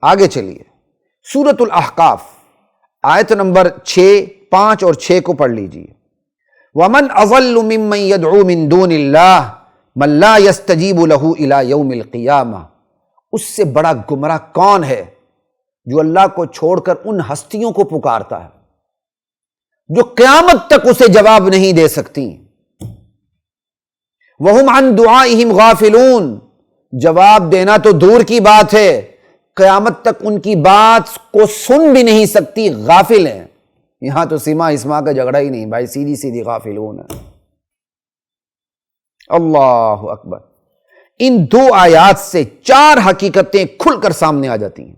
آگے چلیے، سورۃ الاحقاف آیت نمبر 6، 5 اور 6 کو پڑھ لیجیے۔ وَمَنْ أَضَلُّ مِمَّنْ يَدْعُو مِن دُونِ اللَّهِ مَن لَّا يَسْتَجِيبُ لَهُ إِلَىٰ يَوْمِ الْقِيَامَةِ، اس سے بڑا گمراہ کون ہے جو اللہ کو چھوڑ کر ان ہستیوں کو پکارتا ہے جو قیامت تک اسے جواب نہیں دے سکتی۔ وَهُمْ عَن دُعَائِهِمْ غَافِلُونَ، جواب دینا تو دور کی بات ہے، قیامت تک ان کی بات کو سن بھی نہیں سکتی، غافل ہیں۔ یہاں تو سیما اسما کا جھگڑا ہی نہیں بھائی، سیدھی سیدھی غافلون ہے۔ اللہ اکبر۔ ان دو آیات سے 4 حقیقتیں کھل کر سامنے آ جاتی ہیں۔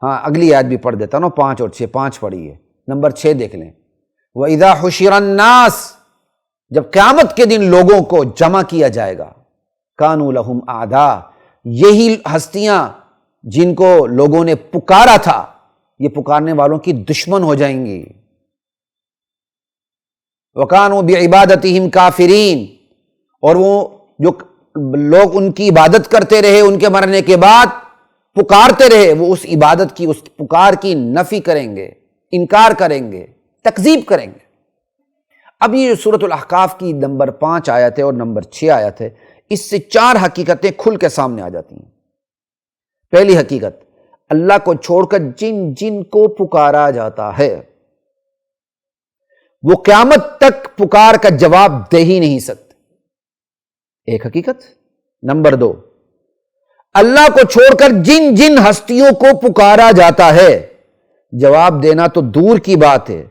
ہاں اگلی آیت بھی پڑھ دیتا ہوں، 5 اور 6، 5 پڑھیے، نمبر 6 دیکھ لیں۔ وَإِذَا حُشِرَ النَّاسُ، جب قیامت کے دن لوگوں کو جمع کیا جائے گا، كَانُوا لَهُمْ أَعْدَاءَ، یہی ہستیاں جن کو لوگوں نے پکارا تھا یہ پکارنے والوں کی دشمن ہو جائیں گی۔ وَكَانُوا بِعِبَادَتِهِمْ كَافِرِينَ، اور وہ جو لوگ ان کی عبادت کرتے رہے ان کے مرنے کے بعد پکارتے رہے، وہ اس عبادت کی، اس پکار کی نفی کریں گے، انکار کریں گے، تکذیب کریں گے۔ اب یہ جو سورۃ الاحقاف کی نمبر 5 آیت ہے اور نمبر 6 آیت ہے، اس سے 4 حقیقتیں کھل کے سامنے آ جاتی ہیں۔ پہلی حقیقت، اللہ کو چھوڑ کر جن جن کو پکارا جاتا ہے وہ قیامت تک پکار کا جواب دے ہی نہیں سکتے، ایک حقیقت۔ نمبر 2، اللہ کو چھوڑ کر جن جن ہستیوں کو پکارا جاتا ہے جواب دینا تو دور کی بات ہے،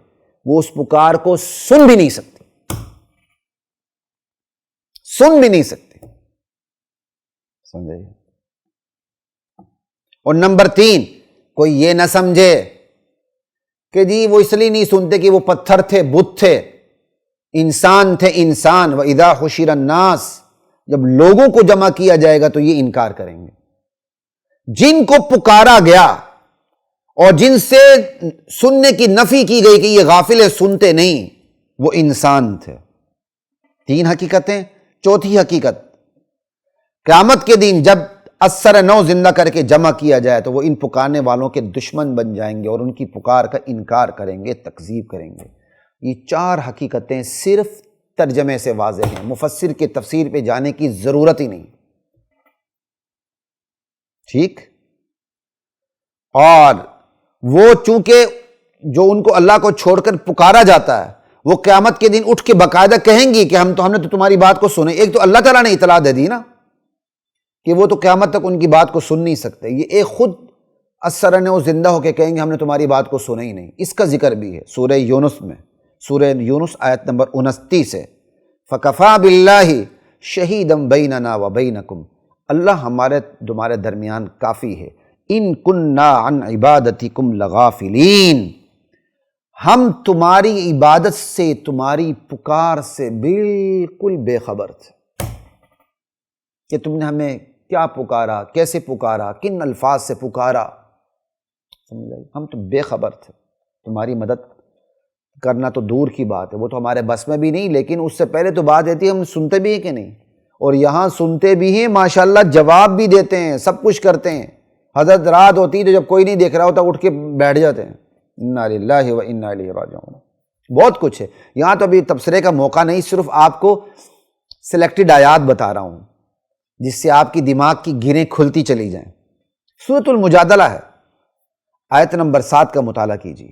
وہ اس پکار کو سن بھی نہیں سکتے، سن بھی نہیں سکتے، سمجھے؟ اور نمبر 3، کوئی یہ نہ سمجھے کہ جی وہ اس لیے نہیں سنتے کہ وہ پتھر تھے، بت تھے، انسان تھے، انسان۔ وَإِذَا حُشِرَ النَّاسُ، جب لوگوں کو جمع کیا جائے گا تو یہ انکار کریں گے۔ جن کو پکارا گیا اور جن سے سننے کی نفی کی گئی کہ یہ غافل ہے، سنتے نہیں، وہ انسان تھے۔ 3 حقیقتیں۔ چوتھی حقیقت، قیامت کے دن جب اثر نو زندہ کر کے جمع کیا جائے تو وہ ان پکارنے والوں کے دشمن بن جائیں گے اور ان کی پکار کا انکار کریں گے، تکذیب کریں گے۔ یہ 4 حقیقتیں صرف ترجمے سے واضح ہیں، مفسر کے تفسیر پہ جانے کی ضرورت ہی نہیں، ٹھیک؟ اور وہ چونکہ جو ان کو اللہ کو چھوڑ کر پکارا جاتا ہے وہ قیامت کے دن اٹھ کے باقاعدہ کہیں گی کہ ہم نے تو تمہاری بات کو سنے۔ ایک تو اللہ تعالیٰ نے اطلاع دے دی نا کہ وہ تو قیامت تک ان کی بات کو سن نہیں سکتے، یہ ایک خود اثر وہ زندہ ہو کے کہیں گے ہم نے تمہاری بات کو سنا ہی نہیں۔ اس کا ذکر بھی ہے سورہ یونس میں، سورہ یونس آیت نمبر 29 ہے، فَكَفَى بِاللَّهِ شَهِيدًا بَيْنَنَا وَبَيْنَكُمْ، اللہ ہمارے تمہارے درمیان کافی ہے، ان کننا عن عبادتکم لغافلین، ہم تمہاری عبادت سے، تمہاری پکار سے بالکل بے خبر تھے کہ تم نے ہمیں کیا پکارا، کیسے پکارا، کن الفاظ سے پکارا، سمجھائی؟ ہم تو بے خبر تھے، تمہاری مدد کرنا تو دور کی بات ہے، وہ تو ہمارے بس میں بھی نہیں، لیکن اس سے پہلے تو بات رہتی ہے ہم سنتے بھی ہیں کہ نہیں، اور یہاں سنتے بھی ہیں ماشاءاللہ، جواب بھی دیتے ہیں، سب کچھ کرتے ہیں۔ حضرت رات ہوتی ہے تو جب کوئی نہیں دیکھ رہا ہوتا اٹھ کے بیٹھ جاتے ہیں، انا للہ و انا الیہ راجعون۔ بہت کچھ ہے، یہاں تو ابھی تبصرے کا موقع نہیں، صرف آپ کو سلیکٹڈ آیات بتا رہا ہوں جس سے آپ کی دماغ کی گریں کھلتی چلی جائیں۔ سورۃ المجادلہ ہے، آیت نمبر 7 کا مطالعہ کیجیے۔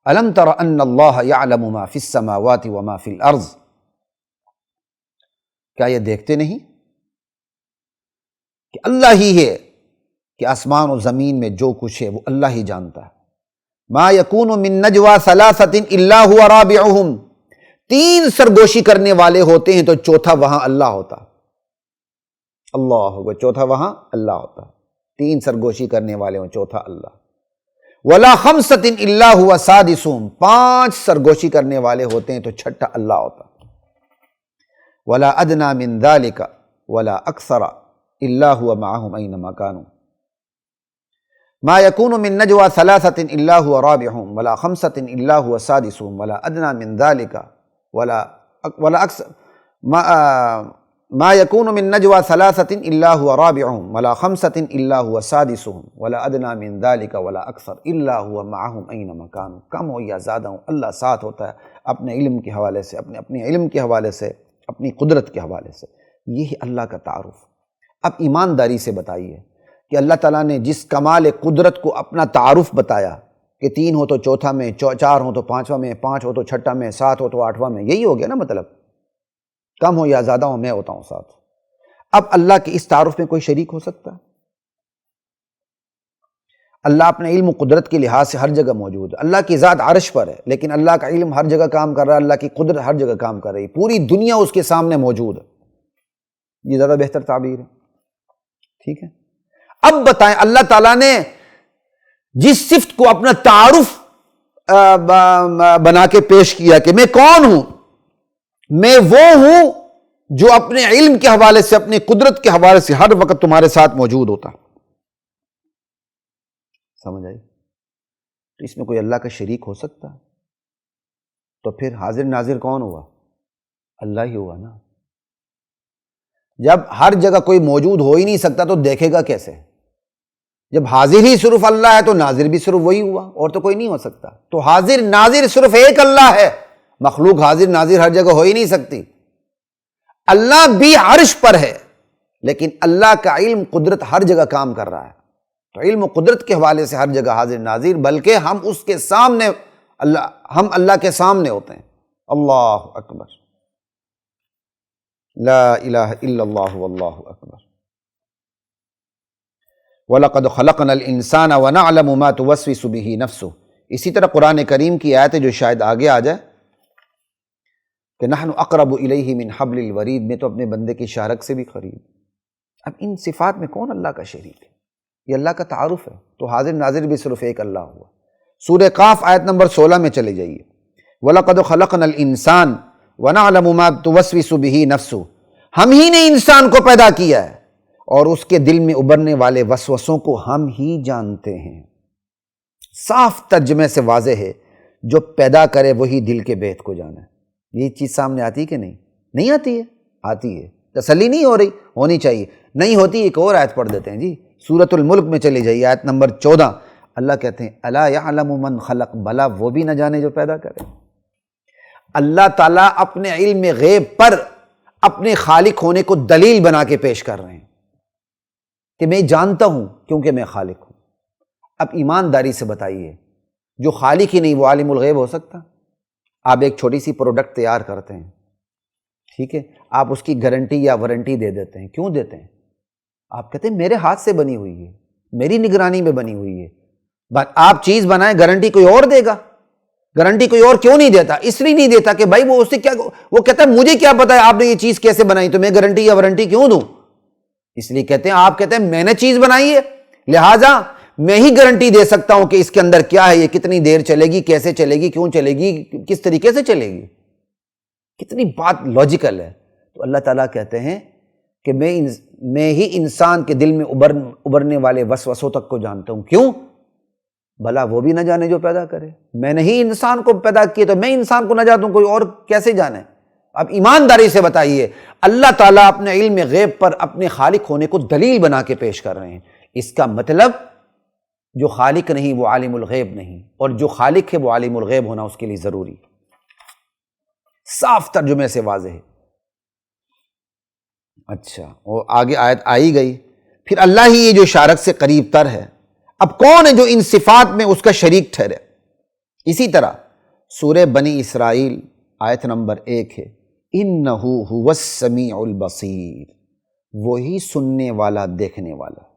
الم تر ان اللہ یعلم ما فی السماوات وما فی الارض، کیا یہ دیکھتے نہیں کہ اللہ ہی ہے کہ آسمان و زمین میں جو کچھ ہے وہ اللہ ہی جانتا ہے۔ ما یکون من نجوا ثلاثۃ الا هو رابعهم، 3 سرگوشی کرنے والے ہوتے ہیں تو چوتھا وہاں اللہ ہوتا، اللہ اکبر، چوتھا وہاں اللہ ہوتا، 3 سرگوشی کرنے والے ہوں، چوتھا اللہ۔ ولا خمسۃ الا هو سادسهم، 5 سرگوشی کرنے والے ہوتے ہیں تو چھٹا اللہ ہوتا۔ ولا ادنى من ذلك ولا اکثر الا هو معهم اينما كانوا، ما يكون من نجوى ثلاثة الا هو رابعهم ولا خمسة الا هو سادسهم ولا ادنى من ذلك ولا اکثر ما یکون من نجوا ثلاثۃ الا هو رابعهم ولا خمسۃ الا هو سادسهم ولا ادنى من ذلك ولا اکثر الا هو معهم اينما كانوا، کم ہو یا زیادہ ہو اللہ ساتھ ہوتا ہے اپنے علم کے حوالے سے، اپنے علم کے حوالے سے، اپنی قدرت کے حوالے سے۔ یہی اللہ کا تعارف۔ اب ایمانداری سے بتائیے کہ اللہ تعالیٰ نے جس کمال قدرت کو اپنا تعارف بتایا کہ 3 ہو تو چوتھا میں، 4 ہو تو پانچواں میں، 5 ہو تو چھٹا میں، 7 ہو تو 8واں میں، یہی ہو گیا نا مطلب، کم ہو یا زیادہ ہو میں ہوتا ہوں ساتھ۔ اب اللہ کے اس تعارف میں کوئی شریک ہو سکتا ہے؟ اللہ اپنے علم و قدرت کے لحاظ سے ہر جگہ موجود ہے۔ اللہ کی ذات عرش پر ہے، لیکن اللہ کا علم ہر جگہ کام کر رہا ہے، اللہ کی قدرت ہر جگہ کام کر رہی ہے، پوری دنیا اس کے سامنے موجود ہے۔ یہ زیادہ بہتر تعبیر ہے، ٹھیک ہے۔ اب بتائیں اللہ تعالیٰ نے جس صفت کو اپنا تعارف بنا کے پیش کیا کہ میں کون ہوں، میں وہ ہوں جو اپنے علم کے حوالے سے، اپنی قدرت کے حوالے سے ہر وقت تمہارے ساتھ موجود ہوتا، سمجھ آئی؟ تو اس میں کوئی اللہ کا شریک ہو سکتا ہے؟ تو پھر حاضر ناظر کون ہوا؟ اللہ ہی ہوا نا۔ جب ہر جگہ کوئی موجود ہو ہی نہیں سکتا تو دیکھے گا کیسے؟ جب حاضر ہی صرف اللہ ہے تو ناظر بھی صرف وہی ہوا، اور تو کوئی نہیں ہو سکتا۔ تو حاضر ناظر صرف ایک اللہ ہے، مخلوق حاضر ناظر ہر جگہ ہو ہی نہیں سکتی۔ اللہ بھی عرش پر ہے، لیکن اللہ کا علم قدرت ہر جگہ کام کر رہا ہے، تو علم و قدرت کے حوالے سے ہر جگہ حاضر ناظر، بلکہ ہم اس کے سامنے، ہم اللہ کے سامنے ہوتے ہیں۔ اللہ اکبر، لا الہ الا اللہ واللہ اکبر۔ وَلَقَدْ خَلَقْنَا الْإِنسَانَ وَنَعْلَمُ مَا تُوَسْوِسُ بِهِ نَفْسُهُ۔ اسی طرح قرآن کریم کی آیت ہے جو شاید آگے آ جائے کہ نحن اقرب الیہ من حبل الورید، میں تو اپنے بندے کی شارک سے بھی قریب۔ اب ان صفات میں کون اللہ کا شریک ہے؟ یہ اللہ کا تعارف ہے، تو حاضر ناظر بھی صرف ایک اللہ ہوا۔ سورہ قاف آیت نمبر 16 میں چلے جائیے، وَلَقَدْ خَلَقْنَا الْإِنسَانَ وَنَعْلَمُ مَا تُوَسْوِسُ بِهِ نَفْسُهُ، ہم ہی نے انسان کو پیدا کیا ہے اور اس کے دل میں ابھرنے والے وسوسوں کو ہم ہی جانتے ہیں۔ صاف ترجمے سے واضح ہے، جو پیدا کرے وہی دل کے بیت کو جانا ہے۔ یہ چیز سامنے آتی کہ نہیں؟ نہیں آتی ہے؟ آتی ہے۔ تسلی نہیں ہو رہی؟ ہونی چاہیے۔ نہیں ہوتی ایک اور آیت پڑھ دیتے ہیں جی، سورۃ الملک میں چلے جائیے، آیت نمبر 14، اللہ کہتے ہیں الا یعلم من خلق، بھلا وہ بھی نہ جانے جو پیدا کرے۔ اللہ تعالیٰ اپنے علم غیب پر اپنے خالق ہونے کو دلیل بنا کے پیش کر رہے ہیں کہ میں جانتا ہوں کیونکہ میں خالق ہوں۔ اب ایمانداری سے بتائیے، جو خالق ہی نہیں وہ عالم الغیب ہو سکتا؟ آپ ایک چھوٹی سی پروڈکٹ تیار کرتے ہیں، ٹھیک ہے، آپ اس کی گارنٹی یا وارنٹی دے دیتے ہیں، کیوں دیتے ہیں؟ آپ کہتے ہیں میرے ہاتھ سے بنی ہوئی ہے، میری نگرانی میں بنی ہوئی ہے۔ آپ چیز بنائیں، گارنٹی کوئی اور دے گا؟ گارنٹی کوئی اور کیوں نہیں دیتا؟ اس لیے نہیں دیتا کہ بھائی وہ اسے کیا، وہ کہتا ہے مجھے کیا پتا ہے آپ نے یہ چیز کیسے بنائی، تو میں گارنٹی یا وارنٹی کیوں دوں؟ اس لیے کہتے ہیں، آپ کہتے ہیں میں نے چیز بنائی ہے لہٰذا میں ہی گارنٹی دے سکتا ہوں کہ اس کے اندر کیا ہے، یہ کتنی دیر چلے گی، کیسے چلے گی، کیوں چلے گی، کس طریقے سے چلے گی۔ کتنی بات لاجیکل ہے۔ تو اللہ تعالیٰ کہتے ہیں کہ میں ہی انسان کے دل میں ابھرنے والے وسوسوں تک کو جانتا ہوں۔ کیوں؟ بھلا وہ بھی نہ جانے جو پیدا کرے۔ میں نے ہی انسان کو پیدا کیا تو میں انسان کو نہ جانتا ہوں، کوئی اور کیسے جانے؟ اب ایمانداری سے بتائیے، اللہ تعالیٰ اپنے علم غیب پر اپنے خالق ہونے کو دلیل بنا کے پیش کر رہے ہیں۔ اس کا مطلب جو خالق نہیں وہ عالم الغیب نہیں، اور جو خالق ہے وہ عالم الغیب ہونا اس کے لیے ضروری۔ صاف ترجمے سے واضح ہے۔ اچھا، وہ آگے آیت آئی گئی، پھر اللہ ہی یہ جو شارک سے قریب تر ہے۔ اب کون ہے جو ان صفات میں اس کا شریک ٹھہرے؟ اسی طرح سورہ بنی اسرائیل آیت نمبر 1 ہے، اِنَّهُ هُوَ السَّمِيعُ الْبَصِيرُ، وہی سننے والا دیکھنے والا۔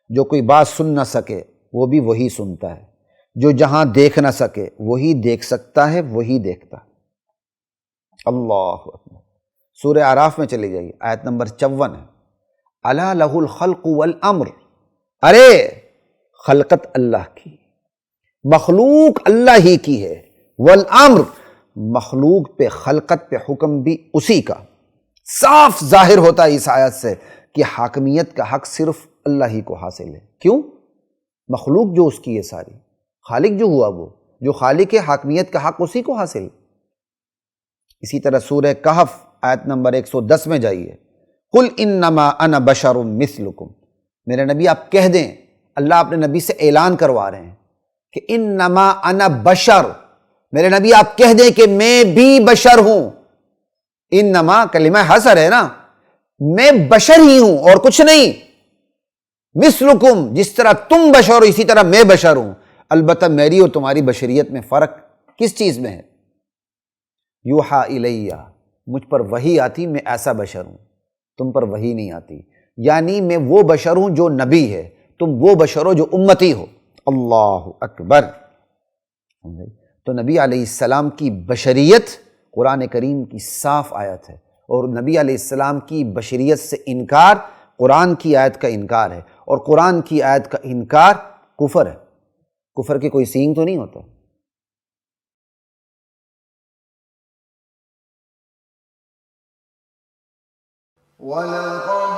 جو کوئی بات سن نہ سکے وہ بھی وہی سنتا ہے، جو جہاں دیکھ نہ سکے وہی دیکھ سکتا ہے، وہی دیکھتا ہے۔ اللہ اکبر۔ سورہ اعراف میں چلے جائیے، آیت نمبر 54 ہے، الا لہ الخلق والامر، ارے خلقت اللہ کی، مخلوق اللہ ہی کی ہے، والامر، مخلوق پہ خلقت پہ حکم بھی اسی کا۔ صاف ظاہر ہوتا ہے اس آیت سے کہ حاکمیت کا حق صرف اللہ ہی کو حاصل ہے۔ کیوں؟ مخلوق جو اس کی ہے ساری، خالق جو ہوا وہ، جو خالق ہے حاکمیت کا حق اسی کو حاصل ہے۔ اسی طرح سورہ کہف آیت نمبر 110 میں جائیے، قل انما انا بشر مثلکم، میرے نبی آپ کہہ دیں، اللہ اپنے نبی سے اعلان کروا رہے ہیں کہ انما انا بشر، میرے نبی آپ کہہ دیں کہ میں بھی بشر ہوں۔ انما کلمہ حصر ہے نا، میں بشر ہی ہوں اور کچھ نہیں۔ مثلکم، جس طرح تم بشر ہو اسی طرح میں بشر ہوں، البتہ میری اور تمہاری بشریت میں فرق کس چیز میں ہے؟ یوحا الیہ، مجھ پر وحی آتی، میں ایسا بشر ہوں، تم پر وحی نہیں آتی، یعنی میں وہ بشر ہوں جو نبی ہے، تم وہ بشر ہو جو امتی ہو۔ اللہ اکبر۔ تو نبی علیہ السلام کی بشریت قرآن کریم کی صاف آیت ہے، اور نبی علیہ السلام کی بشریت سے انکار قرآن کی آیت کا انکار ہے، اور قرآن کی آیت کا انکار کفر ہے۔ کفر کے کوئی سینگ تو نہیں ہوتا۔ وَلَقَدْ